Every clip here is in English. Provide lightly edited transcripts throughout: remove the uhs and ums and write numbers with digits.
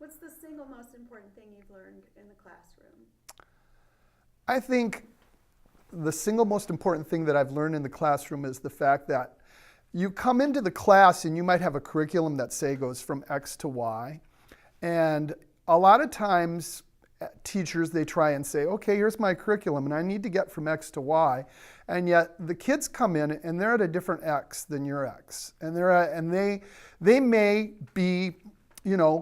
What's the single most important thing you've learned in the classroom? I think the single most important thing that I've learned in the classroom is the fact that you come into the class and you might have a curriculum that, say, goes from X to Y. And a lot of times teachers, they try and say, okay, here's my curriculum and I need to get from X to Y. And yet the kids come in and they're at a different X than your X. And they may be,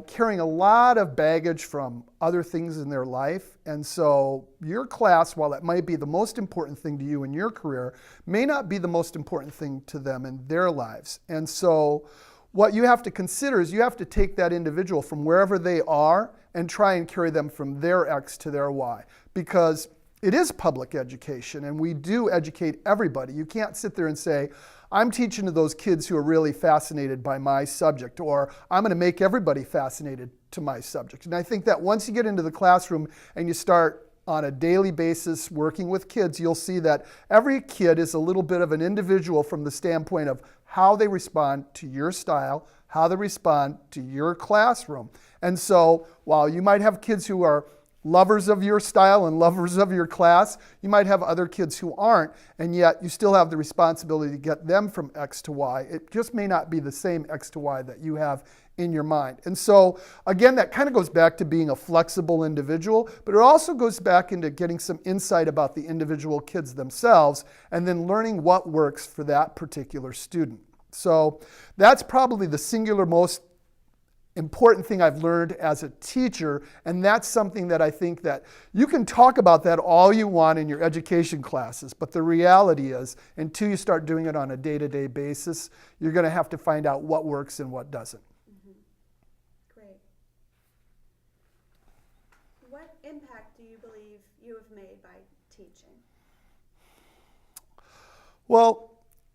carrying a lot of baggage from other things in their life. And so your class, while it might be the most important thing to you in your career, may not be the most important thing to them in their lives. And so what you have to consider is you have to take that individual from wherever they are and try and carry them from their X to their Y. Because it is public education and we do educate everybody. You can't sit there and say, I'm teaching to those kids who are really fascinated by my subject, or I'm going to make everybody fascinated to my subject. And I think that once you get into the classroom and you start on a daily basis working with kids, you'll see that every kid is a little bit of an individual from the standpoint of how they respond to your style, how they respond to your classroom. And so while you might have kids who are lovers of your style and lovers of your class, you might have other kids who aren't, and yet you still have the responsibility to get them from X to Y. It just may not be the same X to Y that you have in your mind. And so, again, that kind of goes back to being a flexible individual, but it also goes back into getting some insight about the individual kids themselves and then learning what works for that particular student. So that's probably the singular most important thing I've learned as a teacher, and that's something that I think that you can talk about that all you want in your education classes, but the reality is, until you start doing it on a day-to-day basis, you're going to have to find out what works and what doesn't. Mm-hmm. Great. What impact do you believe you have made by teaching? Well,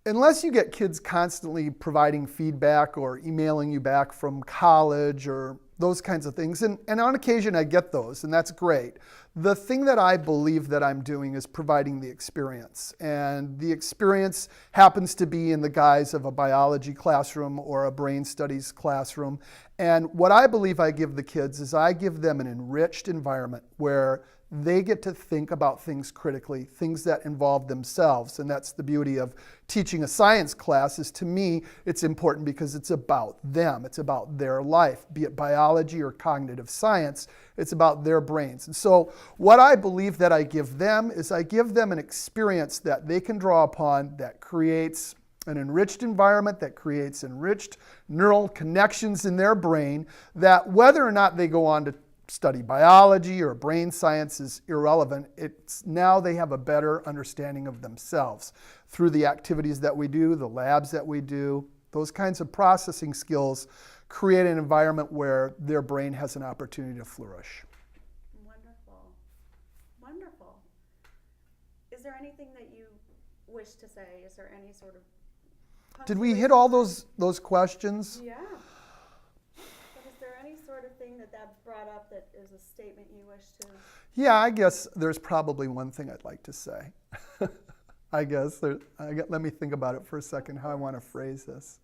unless you get kids constantly providing feedback or emailing you back from college or those kinds of things, and on occasion I get those, and that's great. The thing that I believe that I'm doing is providing the experience, and the experience happens to be in the guise of a biology classroom or a brain studies classroom. And what I believe I give the kids is I give them an enriched environment where they get to think about things critically, things that involve themselves. And that's the beauty of teaching a science class. Is, to me, it's important because it's about them. It's about their life, be it biology or cognitive science. It's about their brains. And so what I believe that I give them is I give them an experience that they can draw upon that creates an enriched environment, that creates enriched neural connections in their brain, that whether or not they go on to study biology or brain science is irrelevant. It's now they have a better understanding of themselves through the activities that we do, the labs that we do. Those kinds of processing skills create an environment where their brain has an opportunity to flourish. Wonderful. Wonderful. Is there anything that you wish to say? Is there any sort of... Did we hit all those questions? Yeah. Is there any sort of thing that brought up that is a statement you wish to? Yeah, I guess there's probably one thing I'd like to say. Let me think about it for a second, how I want to phrase this.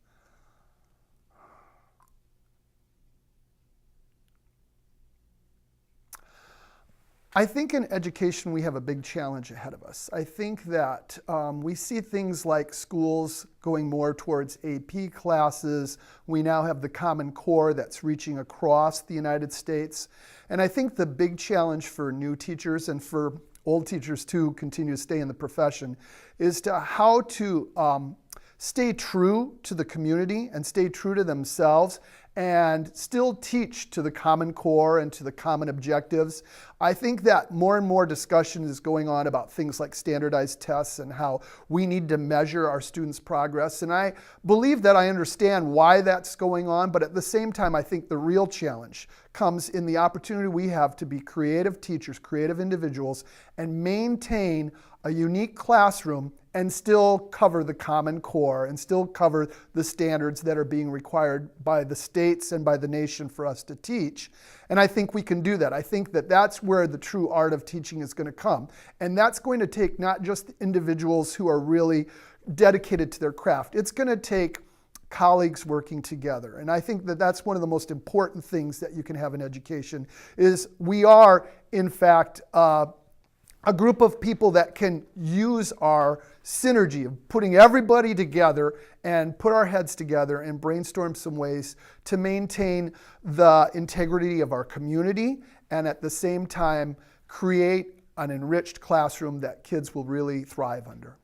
I think in education we have a big challenge ahead of us. I think that we see things like schools going more towards AP classes. We now have the Common Core that's reaching across the United States. And I think the big challenge for new teachers and for old teachers too who continue to stay in the profession is to how to stay true to the community and stay true to themselves and still teach to the Common Core and to the common objectives. I think that more and more discussion is going on about things like standardized tests and how we need to measure our students' progress. And I believe that I understand why that's going on, but at the same time, I think the real challenge comes in the opportunity we have to be creative teachers, creative individuals, and maintain a unique classroom and still cover the Common Core and still cover the standards that are being required by the states and by the nation for us to teach. And I think we can do that. I think that that's where the true art of teaching is going to come. And that's going to take not just individuals who are really dedicated to their craft. It's going to take colleagues working together. And I think that that's one of the most important things that you can have in education is we are, in fact, a group of people that can use our synergy of putting everybody together and put our heads together and brainstorm some ways to maintain the integrity of our community and at the same time create an enriched classroom that kids will really thrive under.